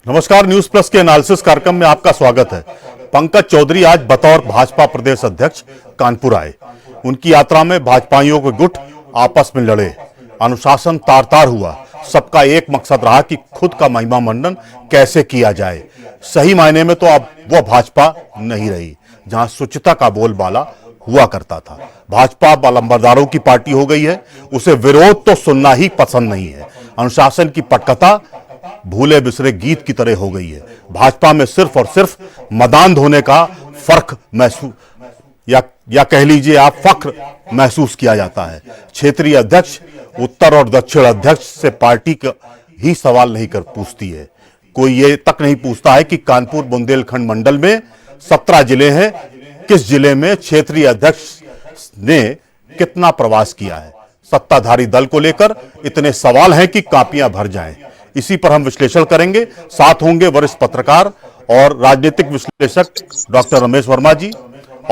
नमस्कार, news plus के analysis कार्यक्रम में आपका स्वागत है। पंकज चौधरी आज बतौर भाजपा प्रदेश अध्यक्ष कानपुर आए। उनकी यात्रा में भाजपाइयों के गुट आपस में लड़े, अनुशासन तार तार हुआ। सबका एक मकसद रहा कि खुद का महिमा मंडन कैसे किया जाए। सही मायने में तो अब वह भाजपा नहीं रही जहां शुचिता का बोलबाला हुआ करता था। भाजपा बलंबरदारों की पार्टी हो गई है। उसे विरोध तो सुनना ही पसंद नहीं है। अनुशासन की पटकथा भूले बिसरे गीत की तरह हो गई है। भाजपा में सिर्फ और सिर्फ मदान धोने का फर्क महसूस या कह लीजिए आप फख्र महसूस किया जाता है। क्षेत्रीय अध्यक्ष उत्तर और दक्षिण अध्यक्ष से पार्टी का ही सवाल नहीं कर पूछती है। कोई ये तक नहीं पूछता है कि कानपुर बुंदेलखंड मंडल में 17 जिले हैं, किस जिले में क्षेत्रीय अध्यक्ष ने कितना प्रवास किया है। सत्ताधारी दल को लेकर इतने सवाल हैं कि कापियां भर जाएं। इसी पर हम विश्लेषण करेंगे। साथ होंगे वरिष्ठ पत्रकार और राजनीतिक विश्लेषक डॉक्टर रमेश वर्मा जी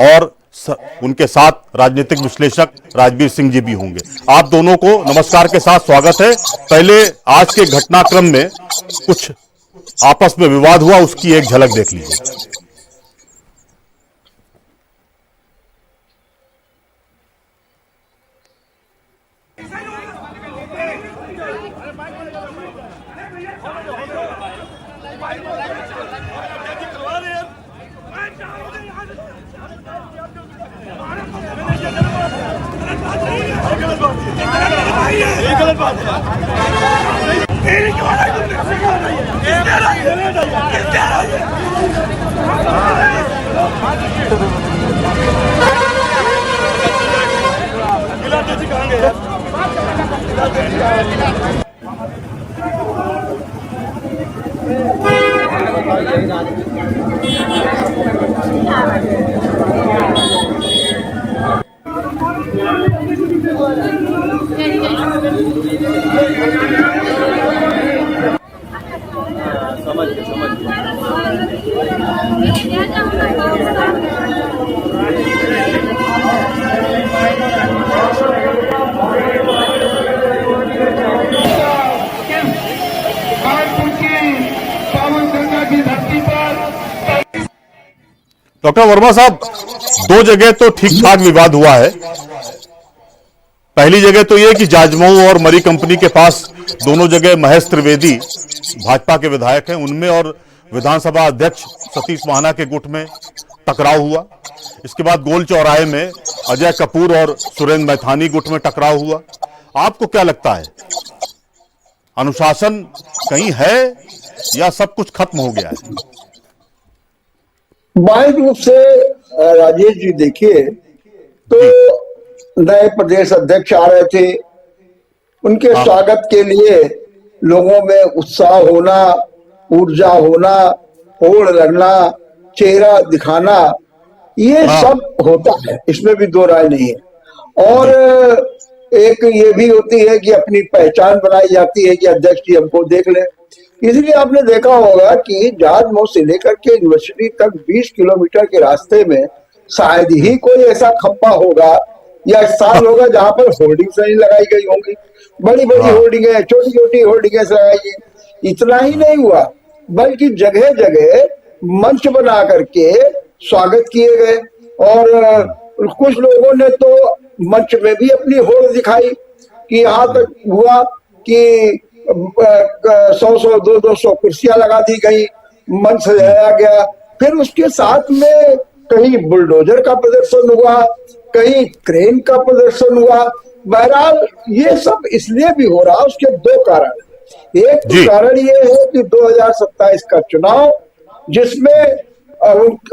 और उनके साथ राजनीतिक विश्लेषक राजवीर सिंह जी भी होंगे। आप दोनों को नमस्कार के साथ स्वागत है। पहले आज के घटनाक्रम में कुछ आपस में विवाद हुआ, उसकी एक झलक देख लीजिए। डॉक्टर वर्मा साहब, दो जगह तो ठीक ठाक विवाद हुआ है। पहली जगह तो यह कि जाजमऊ और मरी कंपनी के पास दोनों जगह महेश त्रिवेदी भाजपा के विधायक हैं, उनमें और विधानसभा अध्यक्ष सतीश महाना के गुट में टकराव हुआ। इसके बाद गोल चौराहे में अजय कपूर और सुरेंद्र मैथानी गुट में टकराव हुआ। आपको क्या लगता है, अनुशासन कहीं है या सब कुछ खत्म हो गया है? बाह्य रूप से राजेश जी देखिए तो नए प्रदेश अध्यक्ष आ रहे थे, उनके स्वागत के लिए लोगों में उत्साह होना, ऊर्जा होना, होड़ लगना, चेहरा दिखाना, ये सब होता है, इसमें भी दो राय नहीं है। और एक ये भी होती है कि अपनी पहचान बनाई जाती है कि अध्यक्ष जी हमको देख ले। इसलिए आपने देखा होगा कि जाजमऊ से लेकर के यूनिवर्सिटी तक 20 किलोमीटर के रास्ते में शायद ही कोई ऐसा खंभा होगा या स्थान होगा जहां पर होर्डिंग्स नहीं लगाई गई होंगी। बड़ी बड़ी होर्डिंगें, छोटी छोटी होर्डिंगें लगाई गई। इतना ही नहीं हुआ बल्कि जगह जगह मंच बना करके स्वागत किए गए और कुछ लोगों ने तो मंच में भी अपनी होड़ दिखाई कि यहाँ तक हुआ कि 100 200 कुर्सियां लगा दी गई, मंच सजाया गया। फिर उसके साथ में कहीं बुलडोजर का प्रदर्शन हुआ, कहीं क्रेन का प्रदर्शन हुआ। बहरहाल ये सब इसलिए भी हो रहा, उसके दो कारण। एक तो कारण ये है कि 2027 का चुनाव जिसमें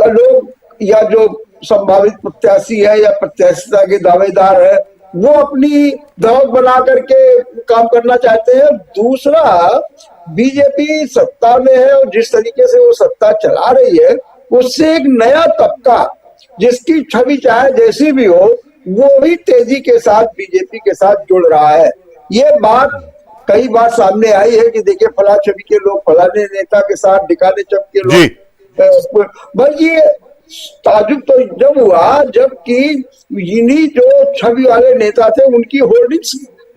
लोग या जो संभावित प्रत्याशी है या प्रत्याशिता के दावेदार है वो अपनी दौड़ बना करके काम करना चाहते हैं। दूसरा, बीजेपी सत्ता में है और जिस तरीके से वो सत्ता चला रही है उससे एक नया तबका जिसकी छवि चाहे जैसी भी हो वो भी तेजी के साथ बीजेपी के साथ जुड़ रहा है। ये बात कई बार सामने आई है कि देखिए फला छवि के लोग फलाने नेता के साथ, ढिकाने छवि के लोग, बल्कि ताजुब तो जब हुआ जबकि इन्हीं जो छवि वाले नेता थे उनकी होर्डिंग्स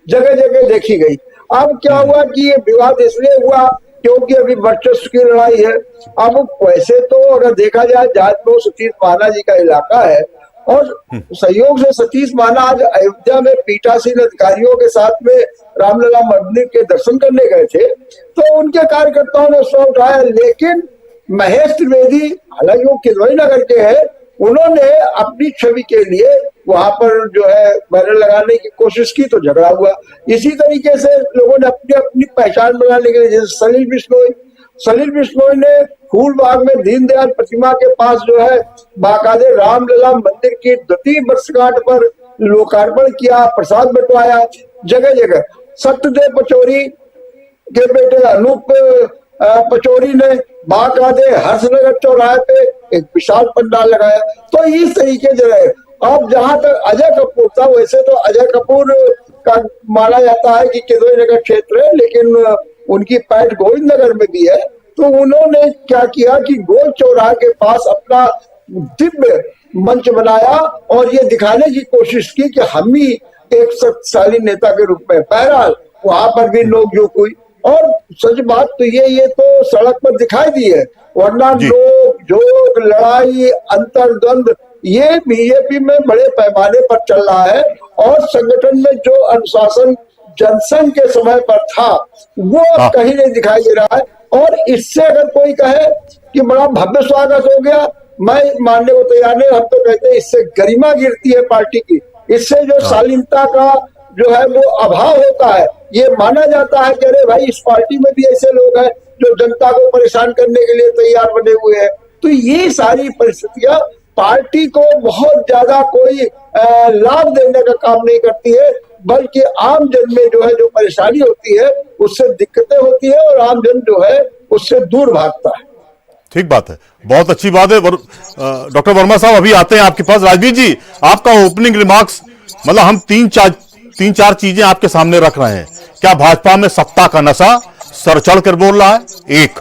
जगह जगह देखी गई। अब क्या हुआ कि ये विवाद इसलिए हुआ क्योंकि अभी वर्चस्व की लड़ाई है। अब वैसे तो अगर देखा जाए जाजपुर सतीश महाना जी का इलाका है, और संयोग से सतीश महाना आज अयोध्या में पीठासीन अधिकारियों के साथ में रामलला मंदिर के दर्शन करने गए थे, तो उनके कार्यकर्ताओं ने उसको उठाया। लेकिन महेश त्रिवेदी, हालांकि वो किदवई नगर के हैं, उन्होंने अपनी छवि के लिए वहां पर जो है बैनर लगाने की कोशिश की तो झगड़ा हुआ। इसी तरीके से लोगों ने अपनी अपनी पहचान बनाने के लिए, जैसे सलील बिश्नोई ने फूलबाग में दीनदयाल प्रतिमा के पास जो है बाकायदे रामलला मंदिर की 200वीं वर्षगांठ पर लोकार्पण किया, प्रसाद बंटवाया जगह जगह। सत्यदेव पचौरी के बेटे अनूप पचौरी ने बाकायदे हर्षनगर चौराहे पे एक विशाल पंडाल लगाया। तो इस तरीके से रहे। अब जहां तक अजय कपूर था, वैसे तो अजय कपूर का माना जाता है कि किदवई नगर क्षेत्र है, लेकिन उनकी पैठ गोविंद नगर में भी है। तो उन्होंने क्या किया कि गोल चौराहे के पास अपना दिव्य मंच बनाया और ये दिखाने की कोशिश की कि हम ही एक शक्तिशाली नेता के रूप में। बहरहाल वहां पर भी नोकझोंक हुई, और सच बात तो ये तो सड़क पर दिखाई दी है, वरना नोकझोंक, लड़ाई, अंतर्द्वंद ये बीजेपी में बड़े पैमाने पर चल रहा है। और संगठन में जो अनुशासन जनसंघ के समय पर था, वो अब कहीं नहीं दिखाई दे रहा है। और इससे अगर कोई कहे कि बड़ा भव्य स्वागत हो गया, मैं मानने को तैयार नहीं। हम तो कहते हैं इससे गरिमा गिरती है पार्टी की, इससे जो शालीनता का जो है वो अभाव होता है। ये माना जाता है कि अरे भाई, इस पार्टी में भी ऐसे लोग हैं जो जनता को परेशान करने के लिए तैयार बने हुए हैं। तो ये सारी परिस्थितियां पार्टी को बहुत ज्यादा कोई लाभ देने का काम नहीं करती है, बल्कि आम जन में जो है जो परेशानी होती है, उससे दिक्कतें होती है, और आम जन जो है उससे दूर भागता है। ठीक बात है, बहुत अच्छी बात है। डॉक्टर वर्मा साहब अभी आते हैं आपके पास। राजवीर जी, आपका ओपनिंग रिमार्क्स, मतलब हम तीन चार चीजें आपके सामने रख रहे हैं। क्या भाजपा में सत्ता का नशा सर चढ़ कर बोल रहा है, एक,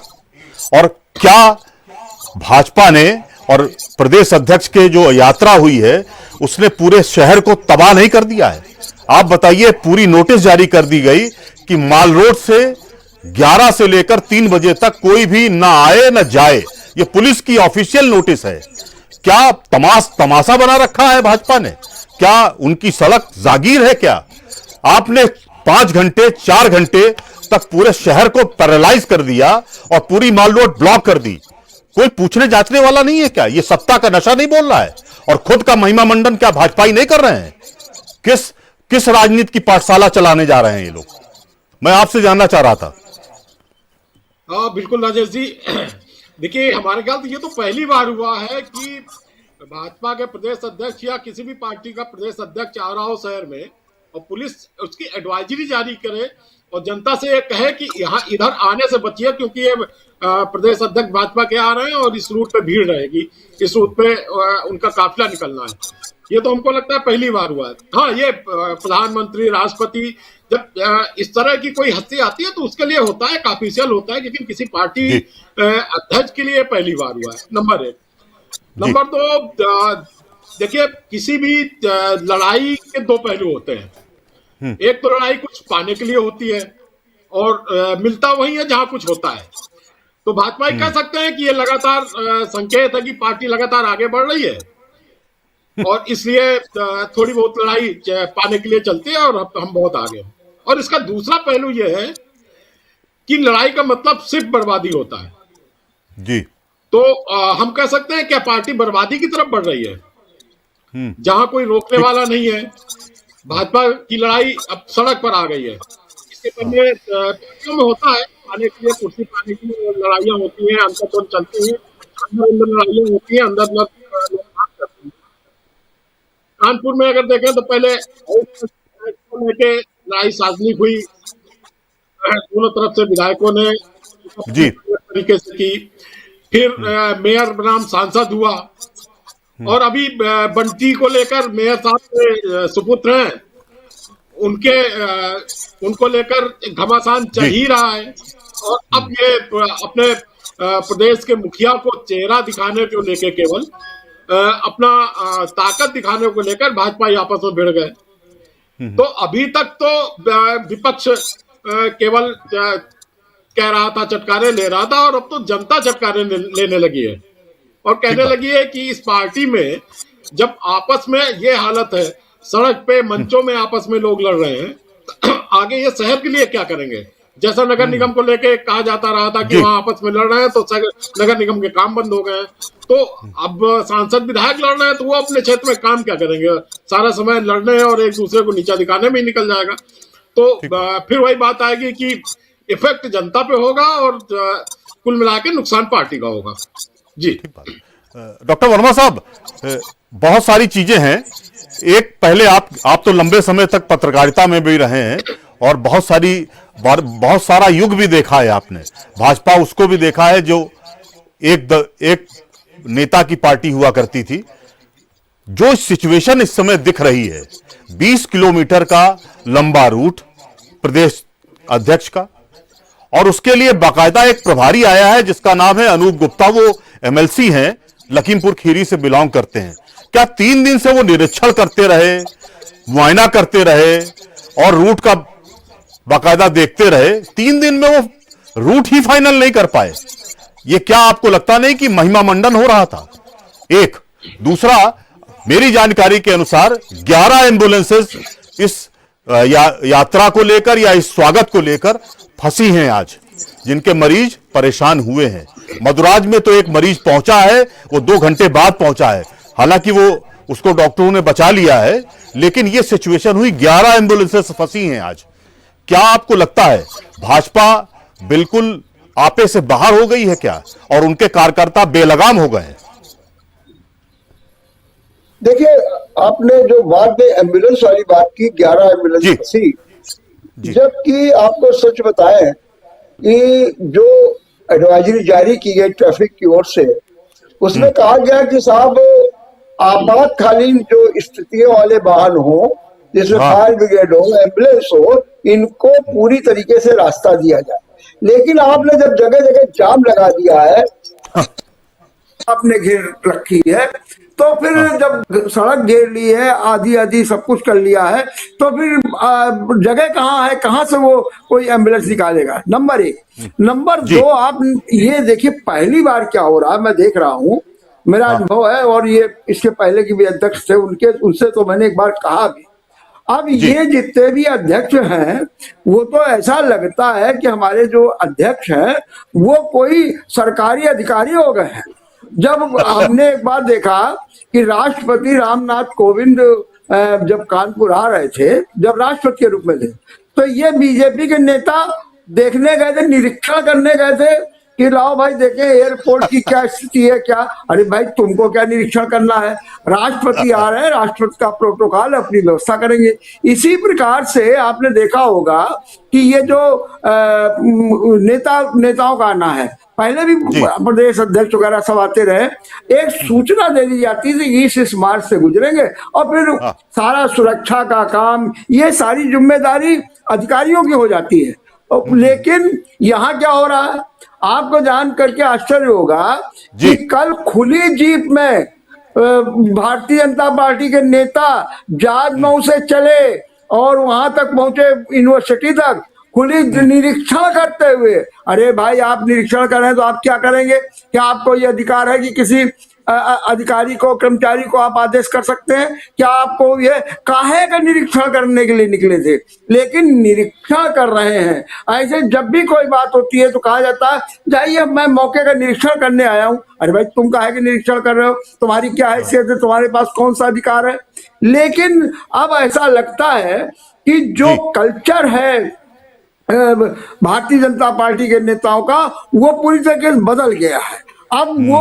और क्या भाजपा ने और प्रदेश अध्यक्ष के जो यात्रा हुई है उसने पूरे शहर को तबाह नहीं कर दिया है? आप बताइए, पूरी नोटिस जारी कर दी गई कि माल रोड से 11 से लेकर 3 बजे तक कोई भी ना आए ना जाए, ये पुलिस की ऑफिशियल नोटिस है। क्या तमाशा बना रखा है भाजपा ने? क्या उनकी सड़क जागीर है क्या? आपने 5 घंटे 4 घंटे तक पूरे शहर को पैरालाइज कर दिया और पूरी माल रोड ब्लॉक कर दी। कोई पूछने जांचने वाला नहीं है क्या? ये सत्ता का नशा नहीं बोल रहा है? और खुद का महिमा मंडन क्या भाजपाई नहीं कर रहे हैं? किस राजनीति की पाठशाला चलाने जा रहे हैं ये लोग? मैं आपसे जानना चाह रहा था। हाँ बिल्कुल राजेश जी। देखिए, हमारे ख्याल से ये तो पहली बार हुआ है कि भाजपा के प्रदेश अध्यक्ष या किसी भी पार्टी का प्रदेश अध्यक्ष आ रहा हो शहर में और पुलिस उसकी एडवाइजरी जारी करे और जनता से ये कहे कि यहाँ इधर आने से बचिए, क्योंकि ये प्रदेश अध्यक्ष भाजपा के आ रहे हैं और इस रूट पे भीड़ रहेगी, इस रूट पे उनका काफिला निकलना है। ये तो हमको लगता है पहली बार हुआ है। हाँ, ये प्रधानमंत्री, राष्ट्रपति, जब इस तरह की कोई हस्ती आती है तो उसके लिए होता है, ऑफिशियल होता है, लेकिन किसी पार्टी अध्यक्ष के लिए पहली बार हुआ है। नंबर 1। नंबर 2, देखिए, किसी भी लड़ाई के 2 पहलू होते हैं। एक तो लड़ाई कुछ पाने के लिए होती है और मिलता वही है जहां कुछ होता है। तो भाजपा कह सकते हैं कि ये लगातार संकेत है कि पार्टी लगातार आगे बढ़ रही है और इसलिए थोड़ी बहुत लड़ाई पाने के लिए चलती है और हम बहुत आगे हैं। और इसका दूसरा पहलू यह है कि लड़ाई का मतलब सिर्फ बर्बादी होता है जी। तो हम कह सकते हैं क्या पार्टी बर्बादी की तरफ बढ़ रही है जहां कोई रोकने वाला नहीं है। भाजपा की लड़ाई अब सड़क पर आ गई है। इसके पहले पार्टियों में होता है, पाने के लिए, कुर्सी पाने के लिए लड़ाइयां होती हैं, अंतर चलती हैं, अंदर लड़ाइयां होती हैं, अंदर लोग बात करते हैं। कानपुर में अगर देखें तो पहले लेके लड़ाई सार्वजनिक हुई, दोनों तरफ से विधायकों ने जी तरीके से की, फिर मेयर बनाम सांसद हुआ और अभी बंटी को लेकर मेयर साहब के सुपुत्र हैं, उनको लेकर घमासान चल ही रहा है। और अब ये अपने प्रदेश के मुखिया को चेहरा दिखाने को लेकर, केवल अपना ताकत दिखाने को लेकर भाजपा आपस में भिड़ गए। तो अभी तक तो विपक्ष केवल कह रहा था, चटकारे ले रहा था, और अब तो जनता चटकारे लेने लगी है और कहने लगी है कि इस पार्टी में जब आपस में ये हालत है, सड़क पे मंचों में आपस में लोग लड़ रहे हैं, आगे ये शहर के लिए क्या करेंगे? जैसा नगर निगम को लेके कहा जाता रहा था कि वहां आपस में लड़ रहे हैं तो नगर निगम के काम बंद हो गए हैं, तो अब सांसद विधायक लड़ रहे हैं तो वो अपने क्षेत्र में काम क्या करेंगे? सारा समय लड़ने और एक दूसरे को नीचा दिखाने में ही निकल जाएगा। तो फिर वही बात आएगी कि इफेक्ट जनता पे होगा और कुल मिला के नुकसान पार्टी का होगा। जी डॉक्टर वर्मा साहब, बहुत सारी चीजें हैं। एक पहले आप तो लंबे समय तक पत्रकारिता में भी रहे हैं और बहुत सारा युग भी देखा है आपने। भाजपा उसको भी देखा है जो एक नेता की पार्टी हुआ करती थी। जो सिचुएशन इस समय दिख रही है, 20 किलोमीटर का लंबा रूट प्रदेश अध्यक्ष का, और उसके लिए बाकायदा एक प्रभारी आया है जिसका नाम है अनूप गुप्ता। वो एमएलसी हैं, लखीमपुर खीरी से बिलोंग करते हैं। क्या 3 दिन से वो निरीक्षण करते रहे, मुआयना करते रहे और रूट का बाकायदा देखते रहे? 3 दिन में वो रूट ही फाइनल नहीं कर पाए। ये क्या आपको लगता नहीं कि महिमा मंडन हो रहा था? एक दूसरा, मेरी जानकारी के अनुसार 11 एम्बुलेंसेस इस यात्रा को लेकर या इस स्वागत को लेकर फंसी हैं आज, जिनके मरीज परेशान हुए हैं। मदुराज में तो एक मरीज पहुंचा है, वो 2 घंटे बाद पहुंचा है, हालांकि वो उसको डॉक्टरों ने बचा लिया है, लेकिन ये सिचुएशन हुई। 11 एम्बुलेंसेस फंसी हैं आज। क्या आपको लगता है भाजपा बिल्कुल आपे से बाहर हो गई है क्या, और उनके कार्यकर्ता बेलगाम हो गए हैं? देखिए, आपने जो बाद में एम्बुलेंस वाली बात की, 11 एम्बुलेंस फंसी, जबकि आपको सच बताएं कि जो एडवाइजरी जारी की गई ट्रैफिक की ओर से, उसमें कहा गया कि साहब आपातकालीन जो स्थितियों वाले वाहन हो, जिसमें फायर ब्रिगेड हो, एम्बुलेंस हो, इनको पूरी तरीके से रास्ता दिया जाए। लेकिन आपने जब जगह जगह जाम लगा दिया है, आपने घेर रखी है, तो फिर जब सड़क घेर ली है, आधी आधी सब कुछ कर लिया है, तो फिर जगह कहाँ है, कहाँ से वो कोई एम्बुलेंस निकालेगा? नंबर 1। नंबर 2, आप ये देखिए पहली बार क्या हो रहा है, मैं देख रहा हूँ, मेरा अनुभव है, और ये इसके पहले की भी अध्यक्ष थे उनसे तो मैंने एक बार कहा भी। अब ये जितने भी अध्यक्ष हैं, वो तो ऐसा लगता है कि हमारे जो अध्यक्ष हैं वो कोई सरकारी अधिकारी हो गए हैं। जब हमने एक बार देखा कि राष्ट्रपति रामनाथ कोविंद जब कानपुर आ रहे थे, जब राष्ट्रपति के रूप में थे, तो ये बीजेपी के नेता देखने गए थे, निरीक्षण करने गए थे कि लाओ भाई देखें एयरपोर्ट की क्या स्थिति है क्या। अरे भाई, तुमको क्या निरीक्षण करना है? राष्ट्रपति आ रहे हैं, राष्ट्रपति का प्रोटोकॉल अपनी व्यवस्था करेंगे। इसी प्रकार से आपने देखा होगा कि ये जो नेताओं का आना है, पहले भी प्रदेश अध्यक्ष वगैरह सब आते रहे, एक सूचना दे दी जाती थी कि इस मार्ग से गुजरेंगे, और फिर सारा सुरक्षा का काम, ये सारी जिम्मेदारी अधिकारियों की हो जाती है। लेकिन यहाँ क्या हो रहा है, आपको जान करके आश्चर्य होगा कि कल खुली जीप में भारतीय जनता पार्टी के नेता जाजमऊ से चले और वहां तक पहुंचे, यूनिवर्सिटी तक, खुली निरीक्षण करते हुए। अरे भाई, आप निरीक्षण कर रहे हैं तो आप क्या करेंगे? क्या आपको ये अधिकार है कि किसी अधिकारी को, कर्मचारी को आप आदेश कर सकते हैं? क्या आपको ये काहे का निरीक्षण करने के लिए निकले थे? लेकिन निरीक्षण कर रहे हैं। ऐसे जब भी कोई बात होती है तो कहा जाता है जाइए मैं मौके का निरीक्षण करने आया हूं। अरे भाई, तुम काहे का निरीक्षण कर रहे हो? तुम्हारी क्या हैसियत है? तुम्हारे पास कौन सा अधिकार है? लेकिन अब ऐसा लगता है कि जो कल्चर है भारतीय जनता पार्टी के नेताओं का, वो पूरी तरीके से बदल गया है। अब वो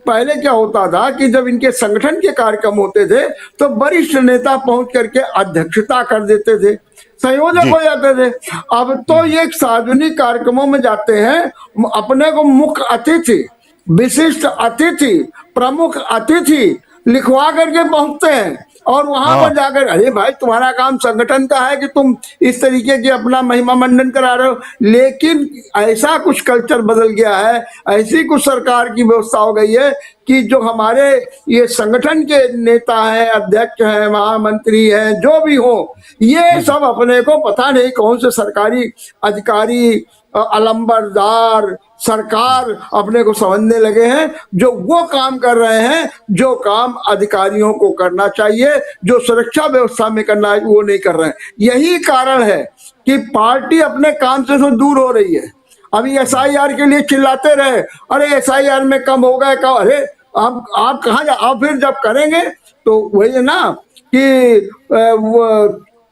पहले क्या होता था कि जब इनके संगठन के कार्यक्रम होते थे तो वरिष्ठ नेता पहुंच करके अध्यक्षता कर देते थे, संयोजक हो जाते थे। अब तो ये सार्वजनिक कार्यक्रमों में जाते हैं, अपने को मुख्य अतिथि, विशिष्ट अतिथि, प्रमुख अतिथि लिखवा करके पहुंचते हैं, और वहां पर जाकर अरे भाई, तुम्हारा काम संगठन का है कि तुम इस तरीके की अपना महिमा मंडन करा रहे हो। लेकिन ऐसा कुछ कल्चर बदल गया है, ऐसी कुछ सरकार की व्यवस्था हो गई है कि जो हमारे ये संगठन के नेता हैं, अध्यक्ष हैं, महामंत्री हैं, जो भी हो, ये सब अपने को पता नहीं कौन से सरकारी अधिकारी अलंबरदार सरकार अपने को समझने लगे हैं, जो वो काम कर रहे हैं जो काम अधिकारियों को करना चाहिए, जो सुरक्षा व्यवस्था में करना है वो नहीं कर रहे हैं। यही कारण है कि पार्टी अपने काम से तो दूर हो रही है। अभी एसआईआर के लिए चिल्लाते रहे, अरे एसआईआर में कम हो गए, कम, अरे आप कहाँ जा, आप फिर जब करेंगे तो वही है ना कि वो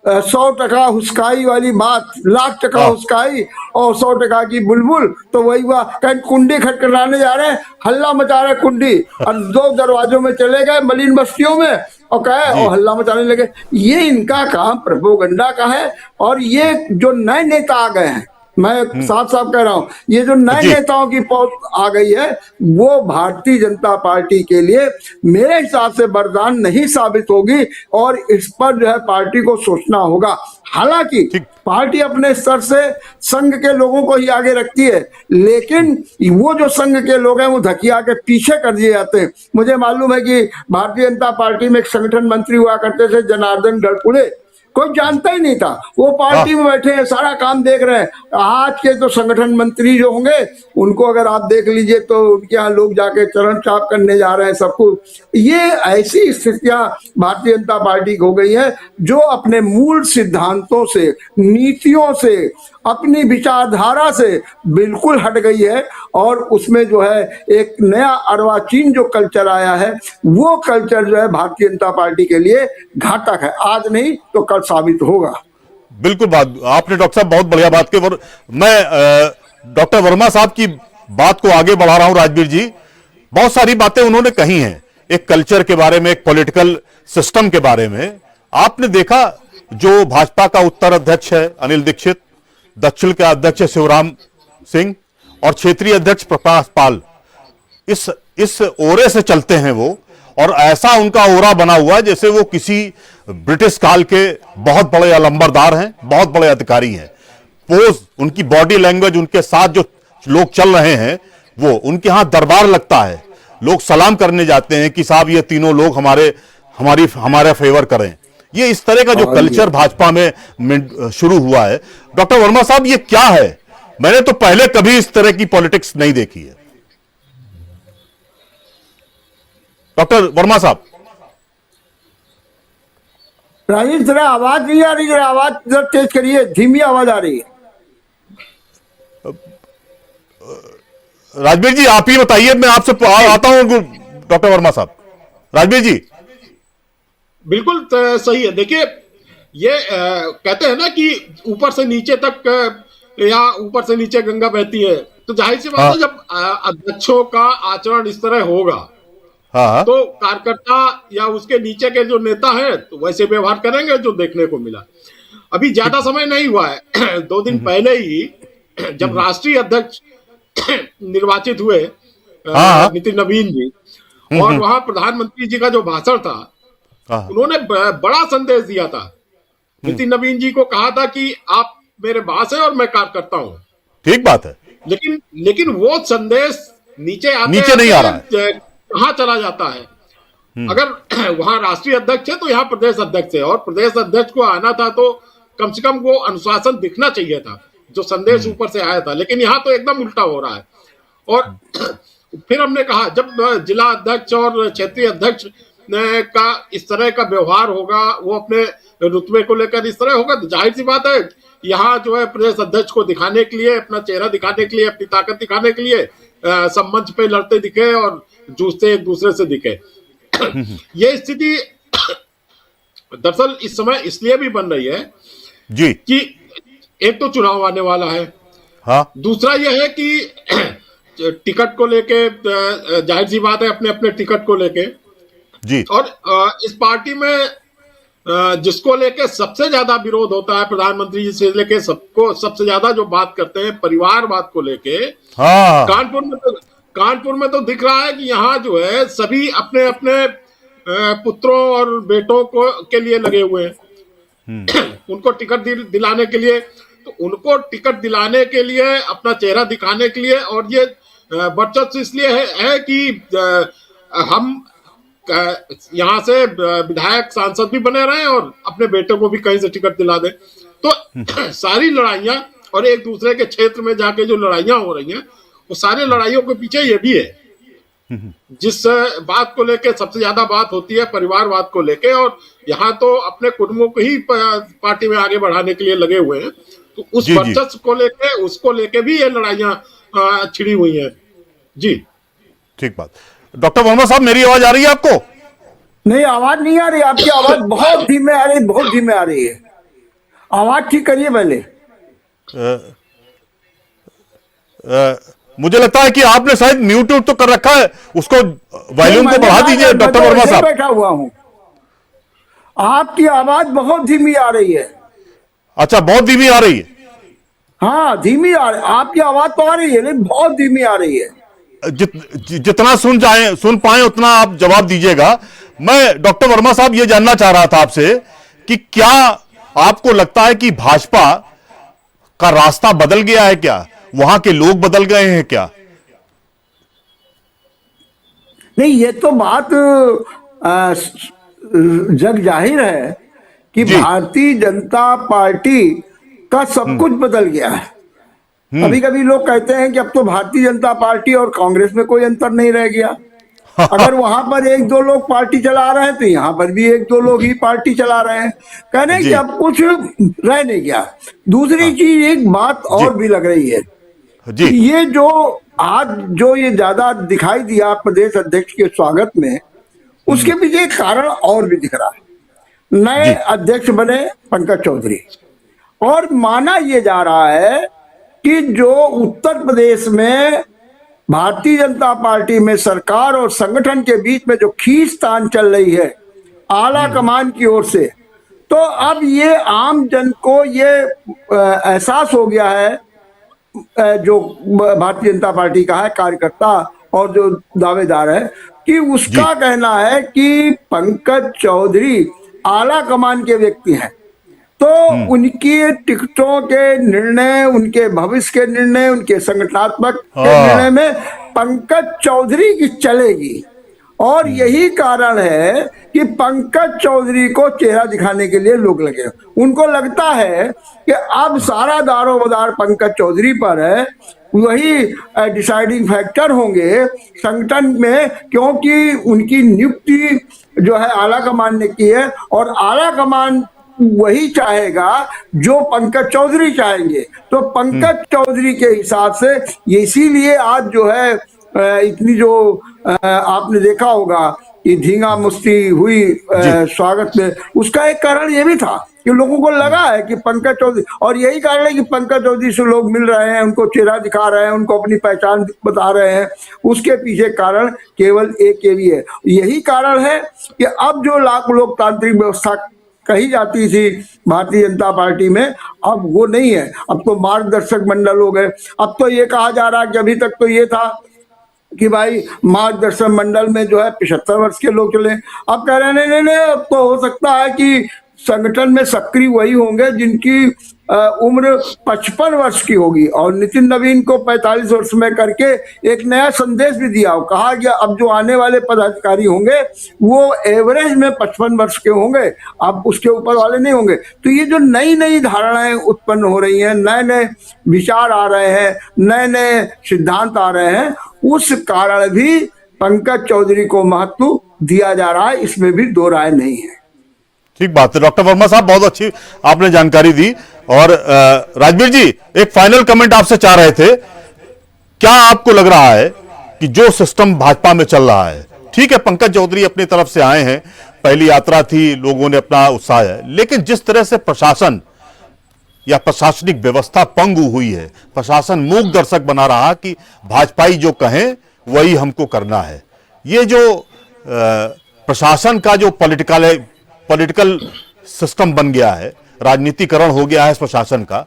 100% हुस्काई वाली बात, लाख टका हुस्काई और 100% की बुलबुल, तो वही हुआ। कहीं कुंडी खटखटाने जा रहे हैं, हल्ला मचा रहे कुंडी, और 2 दरवाजों में चले गए मलिन बस्तियों में और कहे और हल्ला मचाने लगे। ये इनका काम प्रोपेगेंडा का है। और ये जो नए नेता आ गए हैं, मैं साफ साफ कह रहा हूं, ये जो नए नेताओं की पहुंच आ गई है वो भारतीय जनता पार्टी के लिए मेरे हिसाब से वरदान नहीं साबित होगी, और इस पर जो है पार्टी को सोचना होगा। हालांकि पार्टी अपने स्तर से संघ के लोगों को ही आगे रखती है, लेकिन वो जो संघ के लोग हैं वो धकिया के पीछे कर दिए जाते हैं। मुझे मालूम है कि भारतीय जनता पार्टी में एक संगठन मंत्री हुआ करते थे, जनार्दन गढ़पुड़े, कोई जानता ही नहीं था, वो पार्टी में बैठे हैं, सारा काम देख रहे हैं। आज के तो संगठन मंत्री जो होंगे उनको अगर आप देख लीजिए तो उनके यहाँ लोग जाके चरण चाप करने जा रहे हैं सब कुछ। ये ऐसी स्थितियां भारतीय जनता पार्टी की हो गई है जो अपने मूल सिद्धांतों से, नीतियों से, अपनी विचारधारा से बिल्कुल हट गई है, और उसमें जो है एक नया अर्वाचीन जो कल्चर आया है, वो कल्चर जो है भारतीय जनता पार्टी के लिए घातक है। आज नहीं तो कल साबित होगा। बिल्कुल बात आपने डॉक्टर साहब बहुत बढ़िया बात की। मैं डॉक्टर वर्मा साहब की बात को आगे बढ़ा रहा हूं। राजवीर जी, बहुत सारी बातें उन्होंने कही हैं, एक कल्चर के बारे में, एक पॉलिटिकल सिस्टम के बारे में। आपने देखा जो भाजपा का उत्तर अध्यक्ष है अनिल दीक्षित, दक्षिण के अध्यक्ष शिवराम सिंह और क्षेत्रीय अध्यक्ष प्रकाश पाल, इस ओरे से चलते हैं वो, और ऐसा उनका ओरा बना हुआ है जैसे वो किसी ब्रिटिश काल के बहुत बड़े अलंबरदार हैं, बहुत बड़े अधिकारी हैं। पोज, उनकी बॉडी लैंग्वेज, उनके साथ जो लोग चल रहे हैं, वो उनके यहां दरबार लगता है, लोग सलाम करने जाते हैं कि साहब ये तीनों लोग हमारे फेवर करें। ये इस तरह का जो कल्चर भाजपा में शुरू हुआ है, डॉक्टर वर्मा साहब, ये क्या है? मैंने तो पहले कभी इस तरह की पॉलिटिक्स नहीं देखी है। डॉक्टर वर्मा साहब। राजेश, जरा आवाज नहीं आ रही, जरा आवाज जरा तेज करिए, धीमी आवाज आ रही है। राजवीर जी आप ही बताइए, मैं आपसे आता हूं डॉक्टर वर्मा साहब। राजवीर जी। बिल्कुल सही है। देखिए, ये कहते हैं ना कि ऊपर से नीचे तक, या ऊपर से नीचे गंगा बहती है, तो जाहिर सी बात है जब अध्यक्षों का आचरण इस तरह होगा, तो कार्यकर्ता या उसके नीचे के जो नेता हैं तो वैसे व्यवहार करेंगे जो देखने को मिला। अभी ज्यादा समय नहीं हुआ है, 2 दिन पहले ही जब राष्ट्रीय अध्यक्ष निर्वाचित हुए नितिन नवीन जी, और वहां प्रधानमंत्री जी का जो भाषण था, उन्होंने बड़ा संदेश दिया था। नितिन नवीन जी को कहा था कि आप मेरे बॉस हैं और मैं कार्य करता हूं। ठीक बात है। लेकिन वो संदेश नीचे नहीं आ रहा है, कहां चला जाता है? अगर वहां राष्ट्रीय अध्यक्ष है तो यहाँ प्रदेश अध्यक्ष है, और प्रदेश अध्यक्ष को आना था तो कम से कम वो अनुशासन दिखना चाहिए था, जो संदेश ऊपर से आया था। लेकिन यहाँ तो एकदम उल्टा हो रहा है। और फिर हमने कहा जब जिला अध्यक्ष और क्षेत्रीय अध्यक्ष का इस तरह का व्यवहार होगा, वो अपने रुतबे को लेकर इस तरह होगा, तो जाहिर सी बात है यहाँ जो है प्रदेश अध्यक्ष को दिखाने के लिए, अपना चेहरा दिखाने के लिए, अपनी ताकत दिखाने के लिए सब मंच पे लड़ते दिखे और जूझते एक दूसरे से दिखे। ये स्थिति दरअसल इस समय इसलिए भी बन रही है जी कि एक तो चुनाव आने वाला है, दूसरा यह है कि टिकट को लेके, जाहिर सी बात है अपने अपने टिकट को लेके जी, और इस पार्टी में जिसको लेके सबसे ज्यादा विरोध होता है, प्रधानमंत्री जी से लेके सबको सबसे ज्यादा जो बात करते हैं परिवारवाद को लेके, कानपुर में तो दिख रहा है कि यहाँ जो है सभी अपने अपने पुत्रों और बेटों को के लिए लगे हुए हैं। उनको टिकट दिलाने के लिए, तो उनको टिकट दिलाने के लिए, अपना चेहरा दिखाने के लिए, और ये वर्चस्व इसलिए है कि हम यहाँ से विधायक सांसद भी बने रहे और अपने बेटे को भी कहीं से टिकट दिला दें। तो सारी लड़ाइयां और एक दूसरे के क्षेत्र में जाके जो लड़ाइयां हो रही हैं, वो सारे लड़ाइयों के पीछे ये भी है। जिस बात को लेके सबसे ज्यादा बात होती है परिवारवाद को लेके, और यहाँ तो अपने कुटुंबों को ही पार्टी में आगे बढ़ाने के लिए लगे हुए हैं, तो उस जी, जी। वर्चस्व को लेके, उसको लेके भी ये लड़ाइयां छिड़ी हुई हैं। जी ठीक बात। डॉक्टर वर्मा साहब, मेरी आवाज आ रही है आपको? नहीं, आवाज नहीं आ रही, आपकी आवाज बहुत धीमे आ रही, बहुत धीमे आ रही है। आवाज ठीक करिए पहले। मुझे लगता है कि आपने शायद म्यूट तो कर रखा है, उसको वॉल्यूम को मैंने बढ़ा कहा दीजिए मैं डॉक्टर तो वर्मा ऐसे ही साहब। बैठा हुआ हूँ, आपकी आवाज बहुत धीमी आ रही है। अच्छा, बहुत धीमी आ रही है? हाँ धीमी आ रही, आपकी आवाज तो आ रही है लेकिन बहुत धीमी आ रही है। जितना सुन पाए उतना आप जवाब दीजिएगा। मैं डॉक्टर वर्मा साहब ये जानना चाह रहा था आपसे कि क्या आपको लगता है कि भाजपा का रास्ता बदल गया है क्या? वहां के लोग बदल गए हैं क्या? नहीं, ये तो बात जग जाहिर है कि जी। भारतीय जनता पार्टी का सब कुछ बदल गया है। कभी कभी लोग कहते हैं कि अब तो भारतीय जनता पार्टी और कांग्रेस में कोई अंतर नहीं रह गया। अगर वहां पर एक दो लोग पार्टी चला रहे हैं तो यहाँ पर भी एक दो लोग ही पार्टी चला रहे हैं। कह रहे हैं कि अब कुछ रह नहीं गया। दूसरी चीज, एक बात और भी लग रही है जी। कि ये जो आज जो ये ज्यादा दिखाई दिया प्रदेश अध्यक्ष के स्वागत में, उसके पीछे एक कारण और भी दिख रहा है। नए अध्यक्ष बने पंकज चौधरी, और माना यह जा रहा है कि जो उत्तर प्रदेश में भारतीय जनता पार्टी में सरकार और संगठन के बीच में जो खींचतान चल रही है आला कमान की ओर से, तो अब ये आम जन को ये एहसास हो गया है, जो भारतीय जनता पार्टी का है कार्यकर्ता और जो दावेदार है, कि उसका कहना है कि पंकज चौधरी आला कमान के व्यक्ति हैं, तो उनकी टिकटों के निर्णय, उनके भविष्य के निर्णय, उनके संगठनात्मक के निर्णय में पंकज चौधरी की चलेगी। और यही कारण है कि पंकज चौधरी को चेहरा दिखाने के लिए लोग लगे। उनको लगता है कि अब सारा दारोमदार पंकज चौधरी पर है, वही डिसाइडिंग फैक्टर होंगे संगठन में, क्योंकि उनकी नियुक्ति जो है आला कमान ने की है, और आला कमान वही चाहेगा जो पंकज चौधरी चाहेंगे। तो पंकज चौधरी के हिसाब से ये इसीलिए आज जो है इतनी जो आपने देखा होगा कि धींगा मुस्ती हुई स्वागत में, उसका एक कारण ये भी था कि लोगों को लगा है कि पंकज चौधरी, और यही कारण है कि पंकज चौधरी से लोग मिल रहे हैं, उनको चेहरा दिखा रहे हैं, उनको अपनी पहचान बता रहे हैं। उसके पीछे कारण केवल एक ये भी है। यही कारण है कि अब जो लोकतांत्रिक व्यवस्था कही जाती थी भारतीय जनता पार्टी में, अब वो नहीं है। अब तो मार्गदर्शक मंडल हो गए। अब तो ये कहा जा रहा है कि अभी तक तो ये था कि भाई मार्गदर्शक मंडल में जो है 75 वर्ष के लोग चले, अब कह रहे हैं नहीं नहीं, अब तो हो सकता है कि संगठन में सक्रिय वही होंगे जिनकी उम्र 55 वर्ष की होगी। और नितिन नवीन को 45 वर्ष में करके एक नया संदेश भी दिया, कहा गया अब जो आने वाले पदाधिकारी होंगे वो एवरेज में 55 वर्ष के होंगे, अब उसके ऊपर वाले नहीं होंगे। तो ये जो नई नई धारणाएं उत्पन्न हो रही हैं, नए नए विचार आ रहे हैं, नए नए सिद्धांत आ रहे हैं, उस कारण भी पंकज चौधरी को महत्व दिया जा रहा है, इसमें भी दो राय नहीं है। ठीक बात है डॉक्टर वर्मा साहब, बहुत अच्छी आपने जानकारी दी। और राजवीर जी, एक फाइनल कमेंट आपसे चाह रहे थे, क्या आपको लग रहा है कि जो सिस्टम भाजपा में चल रहा है, ठीक है पंकज चौधरी अपनी तरफ से आए हैं, पहली यात्रा थी, लोगों ने अपना उत्साह है, लेकिन जिस तरह से प्रशासन या प्रशासनिक व्यवस्था पंगु हुई है, प्रशासन मूक दर्शक बना रहा कि भाजपाई जो कहें वही हमको करना है, ये जो प्रशासन का जो पॉलिटिकल सिस्टम बन गया है, राजनीतिकरण हो गया है इस प्रशासन का,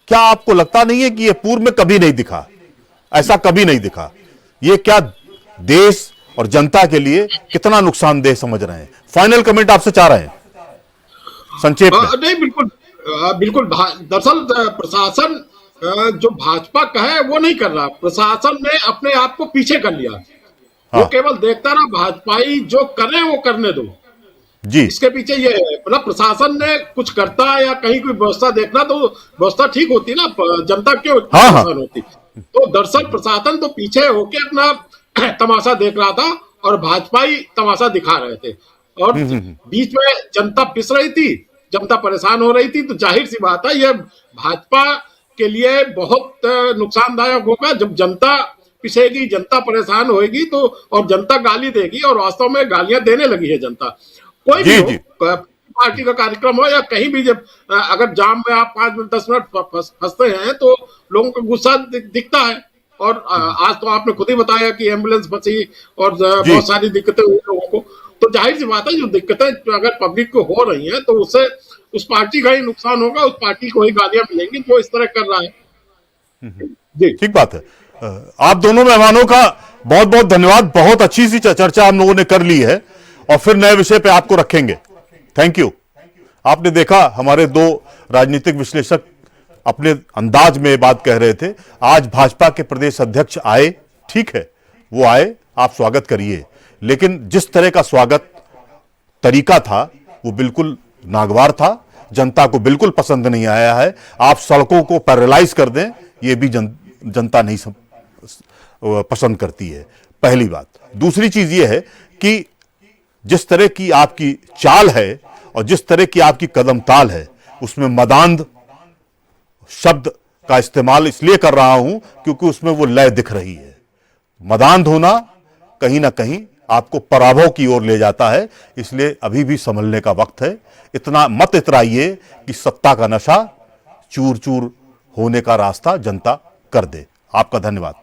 क्या आपको लगता नहीं है कि यह पूर्व में कभी नहीं दिखा, ऐसा कभी नहीं दिखा? ये क्या देश और जनता के लिए कितना नुकसानदेह समझ रहे हैं? फाइनल कमेंट आपसे चाह रहे हैं संक्षेप में। नहीं, बिल्कुल बिल्कुल। दरअसल प्रशासन जो भाजपा का है वो नहीं कर रहा, प्रशासन ने अपने आप को पीछे कर लिया। वो केवल देखता रहा भाजपाई जो करे वो करने दो, जी इसके पीछे ये है, मतलब प्रशासन ने कुछ करता है या कहीं कोई व्यवस्था देखना तो व्यवस्था ठीक होती ना, जनता क्यों हाँ हाँ परेशान होती। तो दरअसल प्रशासन तो पीछे होके अपना तमाशा देख रहा था और भाजपाई तमाशा दिखा रहे थे, और बीच में जनता पिस रही थी, जनता परेशान हो रही थी। तो जाहिर सी बात है ये भाजपा के लिए बहुत नुकसानदायक होगा जब जनता पिसेगी, जनता परेशान होगी तो, और जनता गाली देगी, और वास्तव में गालियां देने लगी है जनता। कोई भी जी हो, जी पार्टी का कार्यक्रम हो या कहीं भी, जब अगर जाम में आप 5 मिनट 10 मिनट फंसते हैं तो लोगों का गुस्सा दिखता है। और आज तो आपने खुद ही बताया कि एम्बुलेंस फंसी और जी बहुत सारी दिक्कतें हुई लोगों को। तो जाहिर सी बात है जो दिक्कतें अगर पब्लिक को हो रही हैं तो उससे उस पार्टी का ही नुकसान होगा, उस पार्टी को ही गालियां मिलेंगी जो इस तरह कर रहा है। जी ठीक बात है। आप दोनों मेहमानों का बहुत बहुत धन्यवाद। बहुत अच्छी सी चर्चा हम लोगों ने कर ली है और फिर नए विषय पे आपको रखेंगे। Thank you. आपने देखा हमारे दो राजनीतिक विश्लेषक अपने अंदाज में बात कह रहे थे। आज भाजपा के प्रदेश अध्यक्ष आए, ठीक है, वो आए, आप स्वागत करिए, लेकिन जिस तरह का स्वागत तरीका था वो बिल्कुल नागवार था, जनता को बिल्कुल पसंद नहीं आया है। आप सड़कों को पैरालाइज कर दें, ये भी जनता नहीं पसंद करती है, पहली बात। दूसरी चीज ये है कि जिस तरह की आपकी चाल है और जिस तरह की आपकी कदम ताल है, उसमें मदांध शब्द का इस्तेमाल इसलिए कर रहा हूं क्योंकि उसमें वो लय दिख रही है। मदांध होना कहीं ना कहीं आपको पराभव की ओर ले जाता है, इसलिए अभी भी संभलने का वक्त है। इतना मत इतराइए कि सत्ता का नशा चूर चूर होने का रास्ता जनता कर दे। आपका धन्यवाद।